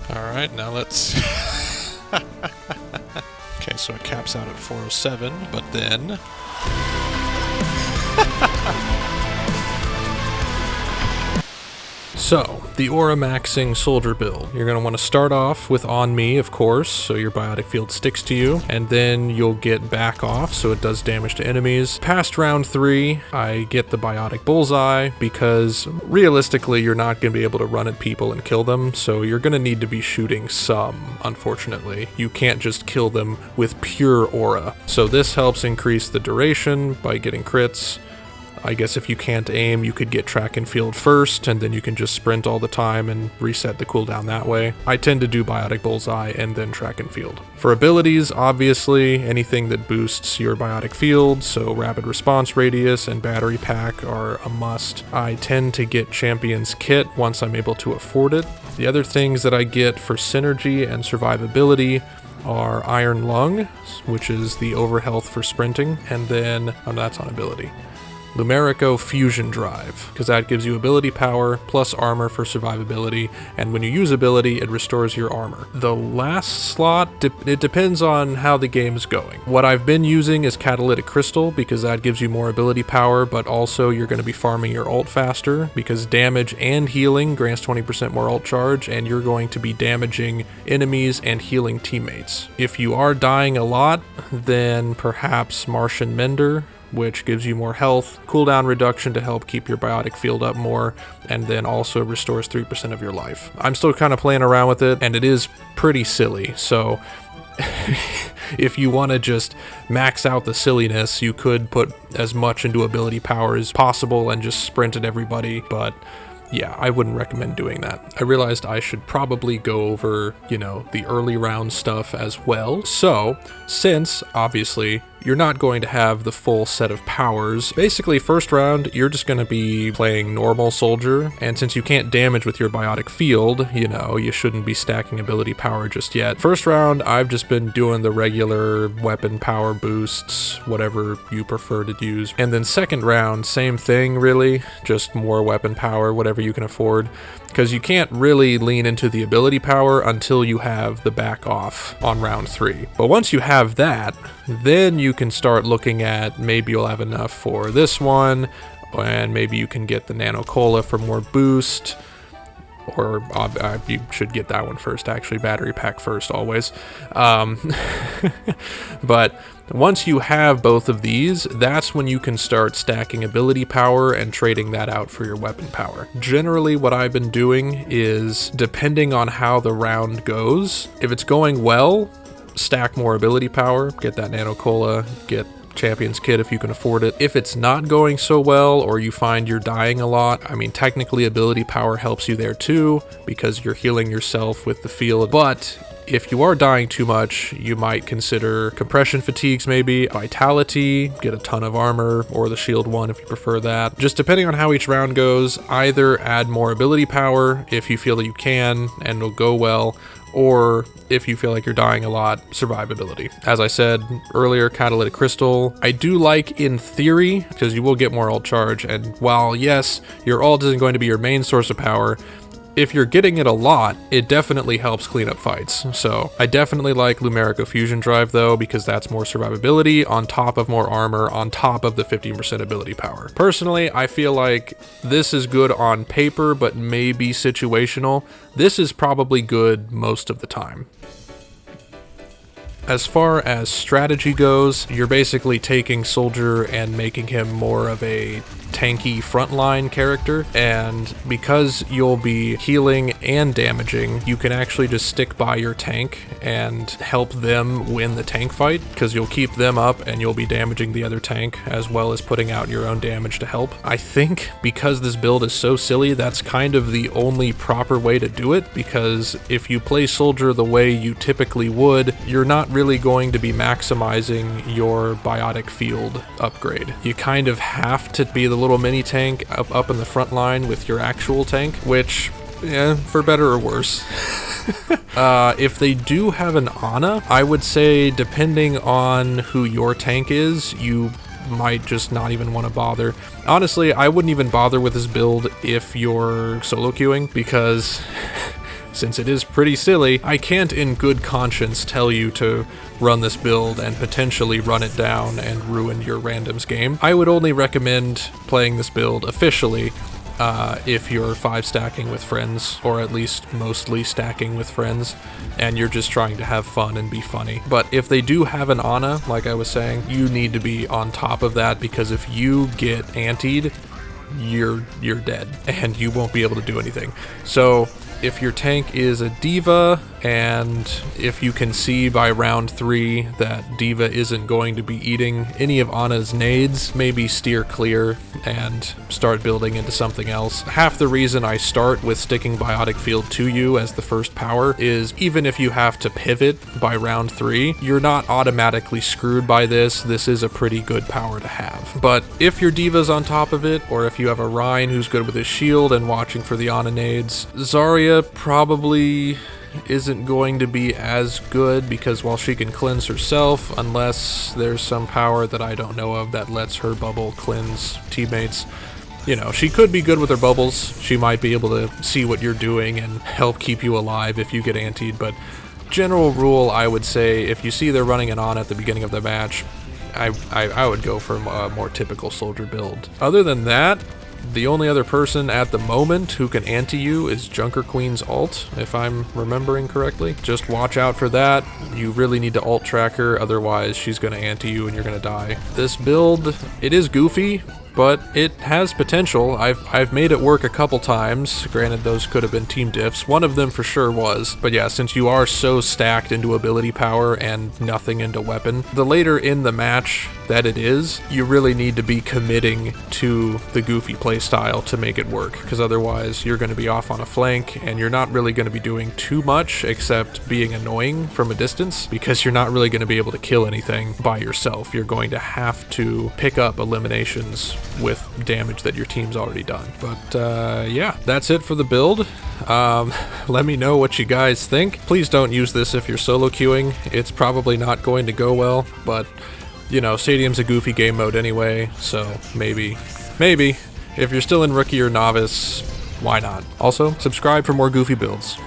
Alright, now let's... Okay, so it caps out at 407, but then... So, the Auramaxxing Soldier build. You're going to want to start off with On Me, of course, so your biotic field sticks to you, and then you'll get Back Off, so it does damage to enemies. Past round 3, I get the biotic Bullseye, because realistically you're not going to be able to run at people and kill them, so you're going to need to be shooting some, unfortunately. You can't just kill them with pure aura. So this helps increase the duration by getting crits. I guess if you can't aim, you could get track and field first, and then you can just sprint all the time and reset the cooldown that way. I tend to do biotic bullseye and then track and field. For abilities, obviously, anything that boosts your biotic field, so rapid response radius and battery pack are a must. I tend to get Champion's Kit once I'm able to afford it. The other things that I get for synergy and survivability are Iron Lung, which is the overhealth for sprinting, and then, that's on ability. Lumerico Fusion Drive, because that gives you ability power plus armor for survivability, and when you use ability, it restores your armor. The last slot, it depends on how the game is going. What I've been using is Catalytic Crystal, because that gives you more ability power, but also you're going to be farming your ult faster, because damage and healing grants 20% more ult charge, and you're going to be damaging enemies and healing teammates. If you are dying a lot, then perhaps Martian Mender, which gives you more health, cooldown reduction to help keep your biotic field up more, and then also restores 3% of your life. I'm still kind of playing around with it, and it is pretty silly, so if you want to just max out the silliness, you could put as much into ability power as possible and just sprint at everybody, but yeah, I wouldn't recommend doing that. I realized I should probably go over, the early round stuff as well. So, since, obviously, you're not going to have the full set of powers, basically first round, you're just going to be playing normal soldier, and since you can't damage with your biotic field, you shouldn't be stacking ability power just yet. First round, I've just been doing the regular weapon power boosts, whatever you prefer to use. And then second round, same thing really, just more weapon power, whatever you can afford, because you can't really lean into the ability power until you have the back off on round 3. But once you have that, then you can start looking at maybe you'll have enough for this one, and maybe you can get the Nano Cola for more boost, or you should get that one first, actually, battery pack first always. But once you have both of these, that's when you can start stacking ability power and trading that out for your weapon power. Generally, what I've been doing is, depending on how the round goes, if it's going well, stack more ability power, get that Nano Cola, get Champion's Kit if you can afford it. If it's not going so well, or you find you're dying a lot, technically ability power helps you there too, because you're healing yourself with the field, but if you are dying too much, you might consider compression fatigues maybe, vitality, get a ton of armor, or the shield one if you prefer that. Just depending on how each round goes, either add more ability power if you feel that you can and it'll go well, or if you feel like you're dying a lot, survivability. As I said earlier, Catalytic Crystal, I do like in theory, because you will get more ult charge, and while yes, your ult isn't going to be your main source of power, if you're getting it a lot, it definitely helps clean up fights. So I definitely like Lumerico Fusion Drive though, because that's more survivability on top of more armor on top of the 15% ability power. Personally, I feel like this is good on paper, but maybe situational. This is probably good most of the time. As far as strategy goes, you're basically taking Soldier and making him more of a tanky frontline character, and because you'll be healing and damaging, you can actually just stick by your tank and help them win the tank fight, because you'll keep them up and you'll be damaging the other tank as well as putting out your own damage to help. I think because this build is so silly, that's kind of the only proper way to do it, because if you play Soldier the way you typically would, you're not really going to be maximizing your biotic field upgrade. You kind of have to be the little mini tank up in the front line with your actual tank, which, for better or worse. If they do have an Ana, I would say depending on who your tank is, you might just not even want to bother. Honestly, I wouldn't even bother with this build if you're solo queuing, because since it is pretty silly, I can't in good conscience tell you to run this build and potentially run it down and ruin your randoms game. I would only recommend playing this build officially if you're 5 stacking with friends, or at least mostly stacking with friends, and you're just trying to have fun and be funny. But if they do have an Ana, like I was saying, you need to be on top of that, because if you get antied, you're dead and you won't be able to do anything. So if your tank is a D.Va, and if you can see by round 3 that D.Va isn't going to be eating any of Ana's nades, maybe steer clear and start building into something else. Half the reason I start with sticking Biotic Field to you as the first power is even if you have to pivot by round 3, you're not automatically screwed by this. This is a pretty good power to have. But if your D.Va's on top of it, or if you have a Rhine who's good with his shield and watching for the Ana nades, Zarya probably isn't going to be as good, because while she can cleanse herself, unless there's some power that I don't know of that lets her bubble cleanse teammates, you know, she could be good with her bubbles. She might be able to see what you're doing and help keep you alive if you get antied, but general rule, I would say if you see they're running it on at the beginning of the match, I would go for a more typical soldier build. Other than that, the only other person at the moment who can anti you is Junker Queen's ult, if I'm remembering correctly. Just watch out for that. You really need to ult track her, otherwise she's going to anti you and you're going to die. This build, it is goofy, but it has potential. I've made it work a couple times. Granted, those could have been team diffs. One of them for sure was. But yeah, since you are so stacked into ability power and nothing into weapon, the later in the match that it is, you really need to be committing to the goofy playstyle to make it work, because otherwise you're going to be off on a flank and you're not really going to be doing too much except being annoying from a distance, because you're not really going to be able to kill anything by yourself. You're going to have to pick up eliminations with damage that your team's already done. But yeah, that's it for the build. Let me know what you guys think. Please don't use this if you're solo queuing. It's probably not going to go well, but you know, Stadium's a goofy game mode anyway, so maybe, if you're still in Rookie or Novice, why not? Also, subscribe for more goofy builds.